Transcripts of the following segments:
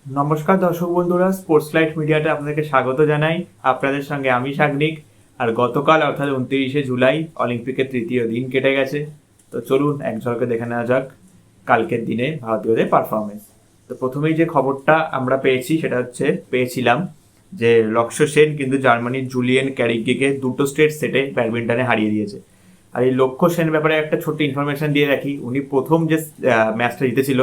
নমস্কার দর্শক বন্ধুরা, স্পোর্টস লাইট মিডিয়াতে আপনাদেরকে স্বাগত জানাই। আপনাদের সঙ্গে আমি সাগনিক। আর গতকাল অর্থাৎ 29শে জুলাই অলিম্পিকের তৃতীয় দিন কেটে গেছে। তো চলুন এক ঝলকে দেখে নেওয়া যাক কালকের দিনে ভারতীয়দের পারফরমেন্স। তো প্রথমেই যে খবরটা আমরা পেয়েছিলাম যে লক্ষ্য সেন কিন্তু জার্মানির জুলিয়েন ক্যারিগকে দুটো স্ট্রেট সেটে ব্যাডমিন্টনে হারিয়ে দিয়েছে। আর এই লক্ষ্য সেন ব্যাপারে একটা ছোট্ট ইনফরমেশন দিয়ে রাখি। উনি প্রথম যে ম্যাচটা জিতেছিল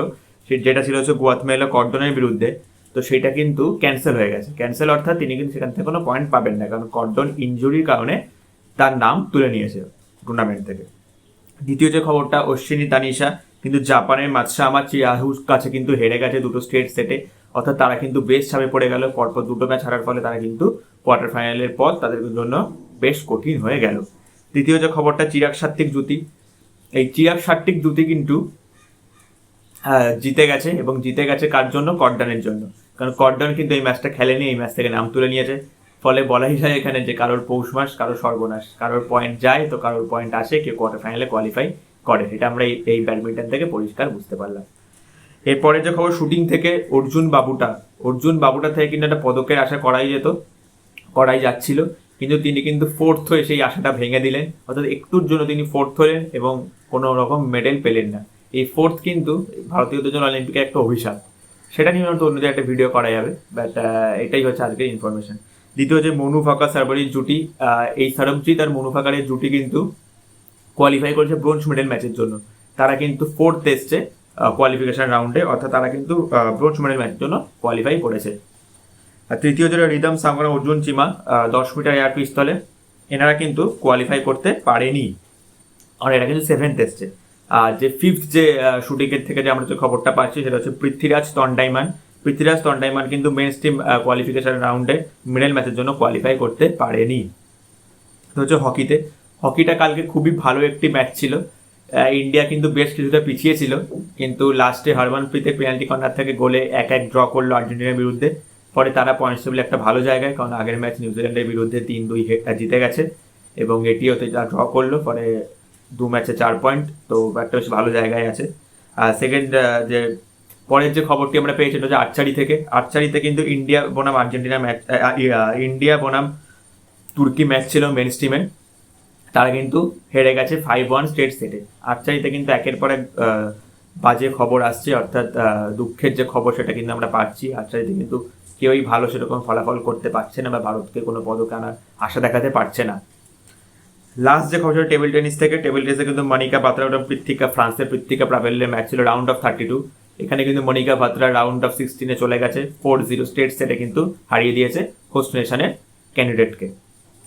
যেটা ছিল হচ্ছে গুয়াতেমালা কর্ডনের বিরুদ্ধে, তো সেটা কিন্তু ক্যান্সেল হয়ে গেছে। ক্যান্সেল অর্থাৎ তিনি কিন্তু সেখান থেকে কোনো পয়েন্ট পাবেন না, কারণ কর্ডন ইনজুরির কারণে তার নাম তুলে নিয়েছে টুর্নামেন্ট থেকে। দ্বিতীয় যে খবরটা, অশ্বিনী তানিশা কিন্তু জাপানের মাতসায়ামা চিয়াহুর কাছে কিন্তু হেরে গেছে দুটো স্ট্রেট সেটে। অর্থাৎ তারা কিন্তু বেশ চাপে পড়ে গেল। পরপর দুটো ম্যাচ হারার ফলে তারা কিন্তু কোয়ার্টার ফাইনালের পথ তাদের জন্য বেশ কঠিন হয়ে গেল। তৃতীয় যে খবরটা, চিরাগ সাত্ত্বিক জুতি। এই চিরাগ সাত্ত্বিক জুতি কিন্তু জিতে গেছে, এবং জিতে গেছে কার জন্য? কর্ডনের জন্য। কারণ কর্ডন কিন্তু এই ম্যাচটা খেলেনি, এই ম্যাচ থেকে নাম তুলে নিয়েছে। ফলে বলাই যায় এখানে যে কারোর পৌষ মাস, কারোর সর্বনাশ। কারোর পয়েন্ট যায় তো কারোর পয়েন্ট আসে, কেউ কোয়ার্টার ফাইনালে কোয়ালিফাই করে। এটা আমরা এই ব্যাডমিন্টন থেকে পরিষ্কার বুঝতে পারলাম। এরপরে যে খবর, শুটিং থেকে অর্জুন বাবুটা থেকে কিন্তু একটা পদকের আশা করাই যাচ্ছিল, কিন্তু তিনি কিন্তু ফোর্থ হয়ে সেই আশাটা ভেঙে দিলেন। অর্থাৎ একটুর জন্য তিনি ফোর্থ হলেন এবং কোনো রকম মেডেল পেলেন না। এই ফোর্থ কিন্তু ভারতীয়দের জন্য অলিম্পিকে একটা অভিশাপ। সেটা নিয়ে হয়তো অন্যদের একটা ভিডিও করা যাবে, বাট এটাই হচ্ছে আজকের ইনফরমেশন। দ্বিতীয় যে মনু ভাকার সার্ভারির জুটি, এই সরবজিৎ আর মনু ভাকারের জুটি কিন্তু কোয়ালিফাই করেছে ব্রোঞ্জ মেডেল ম্যাচের জন্য। তারা কিন্তু ফোর্থ এসছে কোয়ালিফিকেশন রাউন্ডে, অর্থাৎ তারা কিন্তু ব্রোঞ্জ মেডেল ম্যাচের জন্য কোয়ালিফাই করেছে। আর তৃতীয় যেটা রিদম সাংরা, অর্জুন চিমা 10 মিটার এয়ার পিস্তলে, এনারা কিন্তু কোয়ালিফাই করতে পারেনি, আর এরা কিন্তু সেভেন্থ এসছে। আর যে ফিফথ যে শুটিংয়ের থেকে যে আমরা যে খবরটা পাচ্ছি সেটা হচ্ছে পৃথ্বীরাজ তন্ডাইমান কিন্তু মেন স্ট্রিম কোয়ালিফিকেশন রাউন্ডে মিডল ম্যাচের জন্য কোয়ালিফাই করতে পারেনি। তো হচ্ছে হকিটা কালকে খুবই ভালো একটি ম্যাচ ছিল। ইন্ডিয়া কিন্তু বেশ কিছুটা পিছিয়ে ছিল, কিন্তু লাস্টে হরমনপ্রীতের পেনাল্টি কর্নার থেকে গোলে 1-1 ড্র করলো আর্জেন্টিনার বিরুদ্ধে। পরে তারা পয়েন্টস টেবিলে একটা ভালো জায়গায়, কারণ আগের ম্যাচ নিউজিল্যান্ডের বিরুদ্ধে 3-2 জিতে গেছে, এবং এটিও ড্র করলো। পরে 2 ম্যাচে 4 পয়েন্ট, তো একটা বেশ ভালো জায়গায় আছে। আর সেকেন্ড যে পরের যে খবরটি আমরা পেয়েছি সেটা হচ্ছে আর্চারিতে কিন্তু ইন্ডিয়া বনাম তুর্কি ম্যাচ ছিল মেন স্ট্রিমে। তারা কিন্তু হেরে গেছে 5-1 স্ট্রেট সেটে। আর্চারিতে কিন্তু একের পর এক বাজে খবর আসছে, অর্থাৎ দুঃখের যে খবর সেটা কিন্তু আমরা পাচ্ছি। আর্চারিতে কিন্তু কেউই ভালো সেরকম ফলাফল করতে পারছে না, বা ভারতকে কোনো পদক আনার আশা দেখাতে পারছে না। লাস্ট যে খবর, টেবিল টেনিসে কিন্তু মনিকা বাত্রা ফ্রান্সের পৃথ্বিকা প্রাভেলের ম্যাচ ছিল রাউন্ড অফ 32। এখানে কিন্তু মনিকা বাত্রা রাউন্ড অফ 16 চলে গেছে। 4-0 স্ট্রেট সেটে কিন্তু হারিয়ে দিয়েছে হোস্ট নেশনের ক্যান্ডিডেটকে।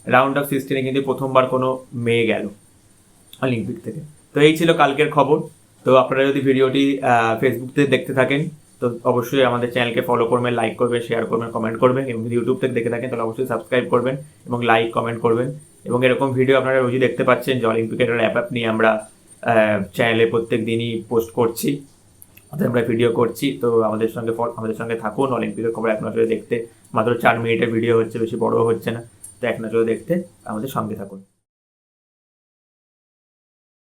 রাউন্ড অফ 16 কিন্তু প্রথমবার কোনো মেয়ে গেল অলিম্পিক থেকে। তো এই ছিল কালকের খবর। তো আপনারা যদি ভিডিওটি ফেসবুক থেকে দেখতে থাকেন তো অবশ্যই আমাদের চ্যানেলকে ফলো করবেন, লাইক করবেন, শেয়ার করবেন, কমেন্ট করবেন, এবং যদি ইউটিউব থেকে দেখে থাকেন তাহলে অবশ্যই সাবস্ক্রাইব করবেন এবং লাইক কমেন্ট করবেন। এবং এরকম ভিডিও আপনারা রোজই দেখতে পাচ্ছেন যে অলিম্পিকের অ্যাপ নিয়ে আমরা চ্যানেলে প্রত্যেক দিনই পোস্ট করছি, আমরা ভিডিও করছি। তো আমাদের সঙ্গে থাকুন। অলিম্পিকের খবর এক নজরে দেখতে মাত্র 4 মিনিটের ভিডিও হচ্ছে, বেশি বড় হচ্ছে না। তো এক নজরে দেখতে আমাদের সঙ্গে থাকুন।